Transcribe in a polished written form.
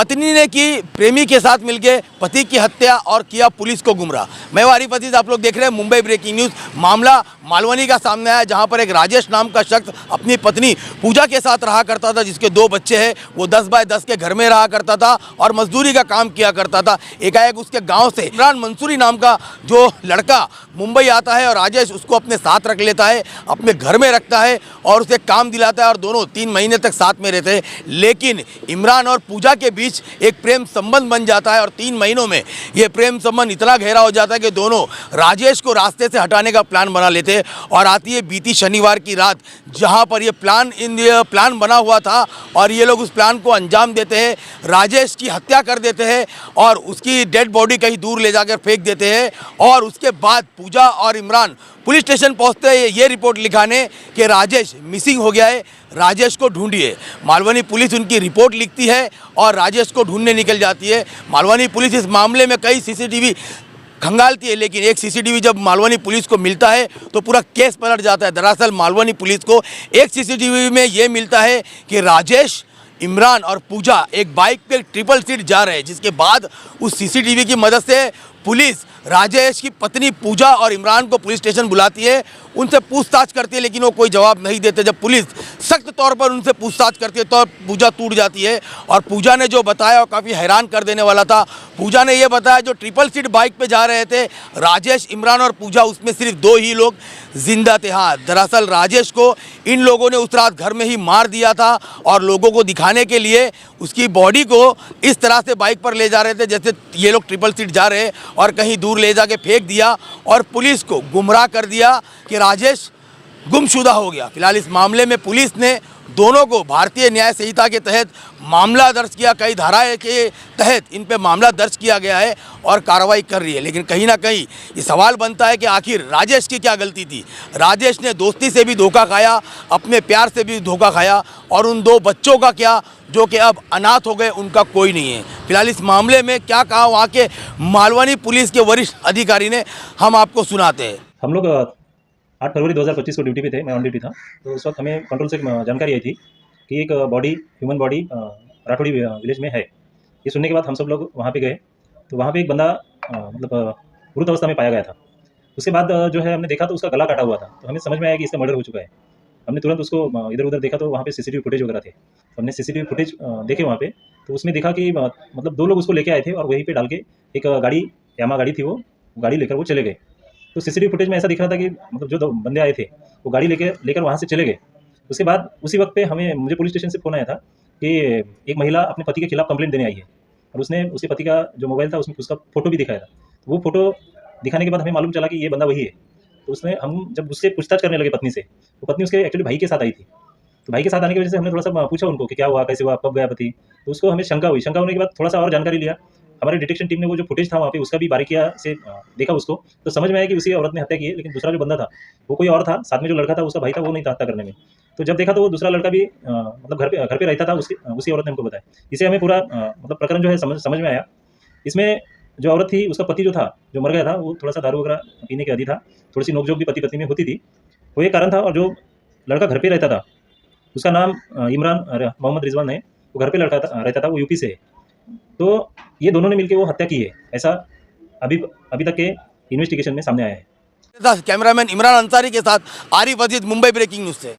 पत्नी ने की प्रेमी के साथ मिलकर पति की हत्या और किया पुलिस को गुमराह। मैं आरिफ अजीज, आप लोग देख रहे हैं मुंबई ब्रेकिंग न्यूज़। मामला मालवनी का सामने आया, जहां पर एक राजेश नाम का शख्स अपनी पत्नी पूजा के साथ रहा करता था, जिसके 2 बच्चे हैं। वो 10 बाय 10 के घर में रहा करता था और मजदूरी का काम किया करता था। एकाएक उसके गाँव से इमरान मंसूरी नाम का जो लड़का मुंबई आता है और राजेश उसको अपने साथ रख लेता है, अपने घर में रखता है और उसे काम दिलाता है और दोनों 3 महीने तक साथ में रहते हैं। लेकिन इमरान और पूजा के बीच एक प्रेम संबंध बन जाता है और 3 महीनों में ये प्रेम संबंध इतना गहरा हो जाता है कि दोनों राजेश को रास्ते से हटाने का प्लान बना लेते हैं। और आती है बीती शनिवार की रात, जहां पर ये प्लान बना हुआ था और ये लोग उस प्लान को अंजाम देते हैं। राजेश की हत्या कर देते हैं और उसकी डेड बॉडी कहीं दूर ले जाकर फेंक देते हैं। और उसके बाद पूजा और इमरान पुलिस स्टेशन पहुंचते हैं ये रिपोर्ट लिखाने कि राजेश मिसिंग हो गया है, राजेश को ढूंढिए। मालवनी पुलिस उनकी रिपोर्ट लिखती है और राजेश को ढूंढने निकल जाती है। मालवनी पुलिस इस मामले में कई सीसीटीवी खंगालती है, लेकिन एक सीसीटीवी जब मालवनी पुलिस को मिलता है तो पूरा केस पलट जाता है। दरअसल मालवनी पुलिस को एक सीसीटीवी में ये मिलता है कि राजेश, इमरान और पूजा एक बाइक पे ट्रिपल सीट जा रहे हैं, जिसके बाद उस सीसीटीवी की मदद से पुलिस राजेश की पत्नी पूजा और इमरान को पुलिस स्टेशन बुलाती है, उनसे पूछताछ करती है, लेकिन वो कोई जवाब नहीं देते। जब पुलिस सख्त तौर पर उनसे पूछताछ करती है तो पूजा टूट जाती है और पूजा ने जो बताया वो काफ़ी हैरान कर देने वाला था। पूजा ने ये बताया जो ट्रिपल सीट बाइक पे जा रहे थे राजेश, इमरान और पूजा, उसमें सिर्फ 2 ही लोग जिंदा थे। हाँ, दरअसल राजेश को इन लोगों ने उस रात घर में ही मार दिया था और लोगों को दिखाने के लिए उसकी बॉडी को इस तरह से बाइक पर ले जा रहे थे जैसे ये लोग ट्रिपल सीट जा रहे, और कहीं दूर ले जाके फेंक दिया और पुलिस को गुमराह कर दिया कि राजेश गुमशुदा हो गया। फिलहाल इस मामले में पुलिस ने दोनों को भारतीय न्याय संहिता के तहत मामला दर्ज किया, कई धाराएं के तहत इन पे मामला दर्ज किया गया है और कार्रवाई कर रही है। लेकिन कहीं ना कहीं ये सवाल बनता है कि आखिर राजेश की क्या गलती थी। राजेश ने दोस्ती से भी धोखा खाया, अपने प्यार से भी धोखा खाया, और उन 2 बच्चों का क्या जो कि अब अनाथ हो गए, उनका कोई नहीं है। फिलहाल इस मामले में क्या कहा वहाँ के मालवनी पुलिस के वरिष्ठ अधिकारी ने, हम आपको सुनाते हैं। हम लोग 8 फरवरी 2025 को ड्यूटी पे थे, मैं ऑन ड्यूटी था। तो उस वक्त हमें कंट्रोल से जानकारी आई थी कि एक ह्यूमन बॉडी राठौड़ी विलेज में है। ये सुनने के बाद हम सब लोग वहाँ पे गए, तो वहाँ पे एक बंदा मतलब मृत अवस्था में पाया गया था। उसके बाद जो है हमने देखा तो उसका गला काटा हुआ था, तो हमें समझ में आया कि इसका मर्डर हो चुका है। हमने तुरंत उसको इधर उधर देखा तो वहाँ पे सीसीटीवी फुटेज वगैरह थे। हमने सीसीटीवी फुटेज देखे वहाँ पे, तो उसमें देखा कि मतलब 2 लोग उसको लेके आए थे और वहीं पे डाल के एक गाड़ी, यामा गाड़ी थी, वो गाड़ी लेकर वो चले गए। तो सीसीटीवी फुटेज में ऐसा दिख रहा था कि मतलब जो 2 बंदे आए थे वो गाड़ी लेकर वहाँ से चले गए। उसके बाद उसी वक्त पे मुझे पुलिस स्टेशन से फ़ोन आया था कि एक महिला अपने पति के खिलाफ कंप्लेंट देने आई है और उसने उसके पति का जो मोबाइल था उसमें उसका फ़ोटो भी दिखाया था। तो वो फ़ोटो दिखाने के बाद हमें मालूम चला कि ये बंदा वही है। तो हम जब उससे पूछताछ करने लगे पत्नी से, तो पत्नी उसके एक्चुअली भाई के साथ आई थी। तो भाई के साथ आने की वजह से हमने थोड़ा सा पूछा उनको कि क्या हुआ, कैसे हुआ, कब गया पति। तो उसको हमें शंका हुई। शंका होने के बाद थोड़ा सा और जानकारी लिया। हमारे डिटेक्शन टीम ने वो जो फुटेज था वहाँ पे उसका भी बारीकिया से देखा उसको, तो समझ में आया कि उसी औरत ने हत्या की है। लेकिन दूसरा जो बंदा था वो कोई और था, साथ में जो लड़का था उसका भाई था, वो नहीं था हत्या करने में। तो जब देखा तो वो दूसरा लड़का भी मतलब घर पे रहता था, उसी औरत ने हमको बताया। इसे हमें पूरा मतलब प्रकरण जो है समझ में आया। इसमें जो औरत थी उसका पति जो था, जो मर गया था, वो थोड़ा सा दारू वगैरह पीने के आदी था। थोड़ी सी नोकझोंक भी पति पत्नी में होती थी, वो एक कारण था। और जो लड़का घर पे रहता था उसका नाम इमरान मोहम्मद रिजवान है, वो घर पे रहता था, वो यूपी से है। तो ये दोनों ने मिलकर वो हत्या की है, ऐसा अभी तक के इन्वेस्टिगेशन में सामने आया है। कैमरामैन इमरान अंसारी के साथ आरिफ अजीज, मुंबई ब्रेकिंग न्यूज़ से।